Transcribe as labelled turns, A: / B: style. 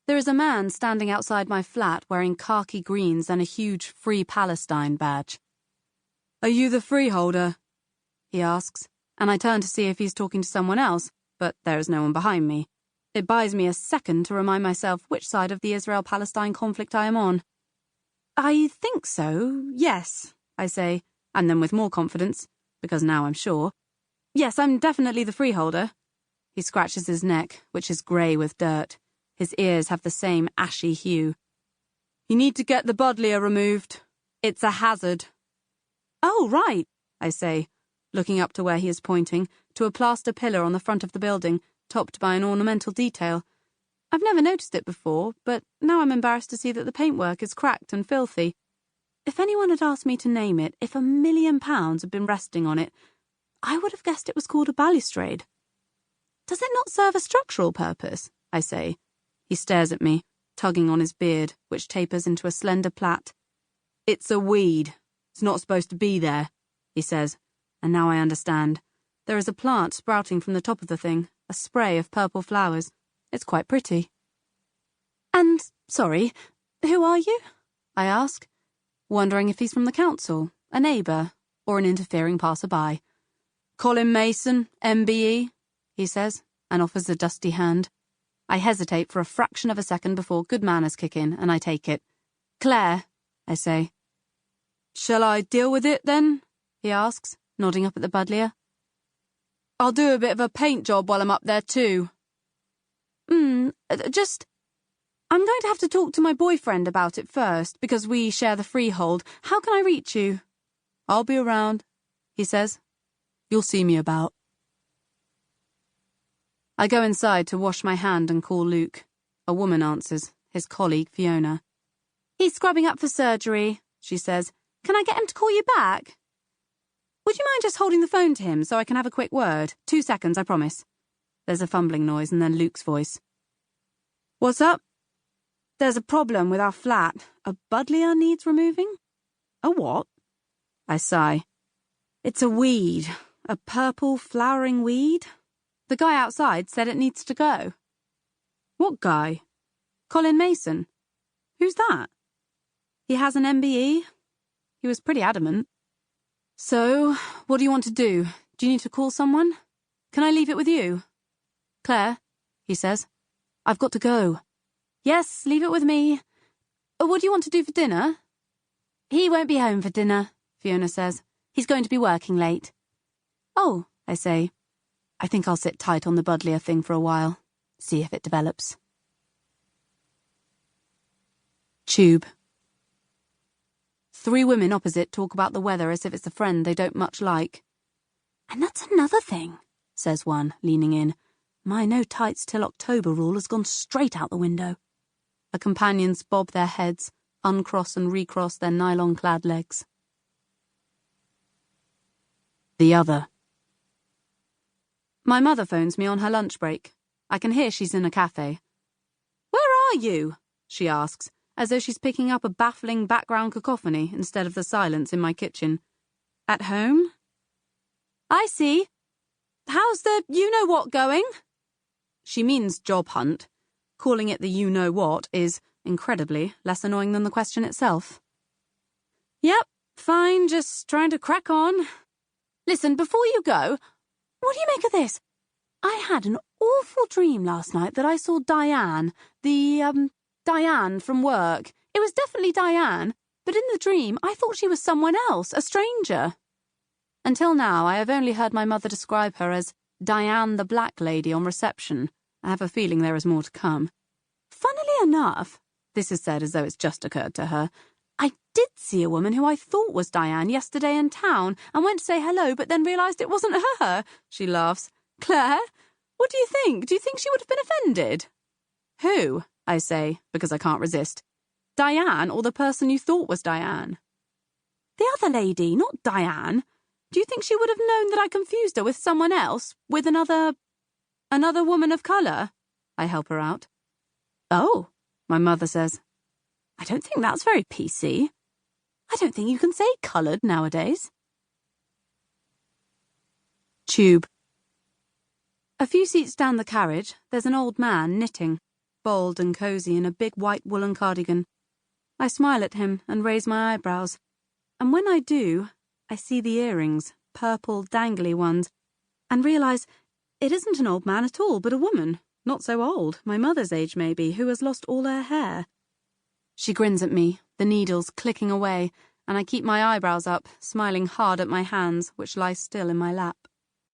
A: There is a man standing outside my flat wearing khaki greens and a huge Free Palestine badge. "Are you the freeholder?" he asks, and I turn to see if he's talking to someone else, but there is no one behind me. It buys me a second to remind myself which side of the Israel-Palestine conflict I am on. "I think so, yes," I say, and then with more confidence, because now I'm sure. "Yes, I'm definitely the freeholder." He scratches his neck, which is grey with dirt. His ears have the same ashy hue. "You need to get the buddleia removed. It's a hazard." "Oh, right," I say, looking up to where he is pointing, to a plaster pillar on the front of the building, topped by an ornamental detail. I've never noticed it before, but now I'm embarrassed to see that the paintwork is cracked and filthy. If anyone had asked me to name it, if £1,000,000 had been resting on it, I would have guessed it was called a balustrade. "Does it not serve a structural purpose?" I say. He stares at me, tugging on his beard, which tapers into a slender plait. "It's a weed. It's not supposed to be there," he says, and now I understand. There is a plant sprouting from the top of the thing, a spray of purple flowers. It's quite pretty. "And, sorry, who are you?" I ask, wondering if he's from the council, a neighbour, or an interfering passer-by. "Colin Mason, MBE, he says, and offers a dusty hand. I hesitate for a fraction of a second before good manners kick in, and I take it. "Claire," I say. "Shall I deal with it, then?" he asks, nodding up at the buddleia. "I'll do a bit of a paint job while I'm up there, too." I'm going to have to talk to my boyfriend about it first, because we share the freehold. How can I reach you?" "I'll be around," he says. "You'll see me about." I go inside to wash my hand and call Luke. A woman answers, his colleague Fiona. "He's scrubbing up for surgery," she says. "Can I get him to call you back?" "Would you mind just holding the phone to him so I can have a quick word? 2 seconds, I promise." There's a fumbling noise and then Luke's voice. "What's up?" "There's a problem with our flat. A buddleia needs removing." "A what?" I sigh. "It's a weed. A purple flowering weed. The guy outside said it needs to go." "What guy?" "Colin Mason." "Who's that?" "He has an MBE. He was pretty adamant." "So, what do you want to do? Do you need to call someone? Can I leave it with you?" "Claire," he says, "I've got to go." "Yes, leave it with me. What do you want to do for dinner?" "He won't be home for dinner," Fiona says. "He's going to be working late." "Oh," I say. I think I'll sit tight on the buddleia thing for a while. See if it develops. Tube. 3 women opposite talk about the weather as if it's a friend they don't much like. "And that's another thing," says one, leaning in. "My no tights till October rule has gone straight out the window." Her companions bob their heads, uncross and recross their nylon-clad legs. The other. My mother phones me on her lunch break. I can hear she's in a cafe. "Where are you?" she asks, as though she's picking up a baffling background cacophony instead of the silence in my kitchen. "At home?" "I see. How's the you-know-what going?" She means job hunt. Calling it the you-know-what is, incredibly, less annoying than the question itself. "Yep, fine, just trying to crack on. Listen, before you go, what do you make of this? I had an awful dream last night that I saw Diane, Diane from work. It was definitely Diane, but in the dream I thought she was someone else, a stranger. Until now I have only heard my mother describe her as Diane the Black Lady on reception. I have a feeling there is more to come. Funnily enough, this is said as though it's just occurred to her, I did see a woman who I thought was Diane yesterday in town and went to say hello but then realised it wasn't her." She laughs. "Claire, what do you think? Do you think she would have been offended?" "Who?" I say, because I can't resist. "Diane or the person you thought was Diane?" "The other lady, not Diane. Do you think she would have known that I confused her with someone else, with another woman of colour?" I help her out. "Oh," my mother says. "I don't think that's very PC. I don't think you can say coloured nowadays." Tube. A few seats down the carriage, there's an old man knitting. bald and cozy in a big white woolen cardigan. I smile at him and raise my eyebrows, and when I do, I see the earrings, purple, dangly ones, and realise it isn't an old man at all, but a woman, not so old, my mother's age maybe, who has lost all her hair. She grins at me, the needles clicking away, and I keep my eyebrows up, smiling hard at my hands, which lie still in my lap.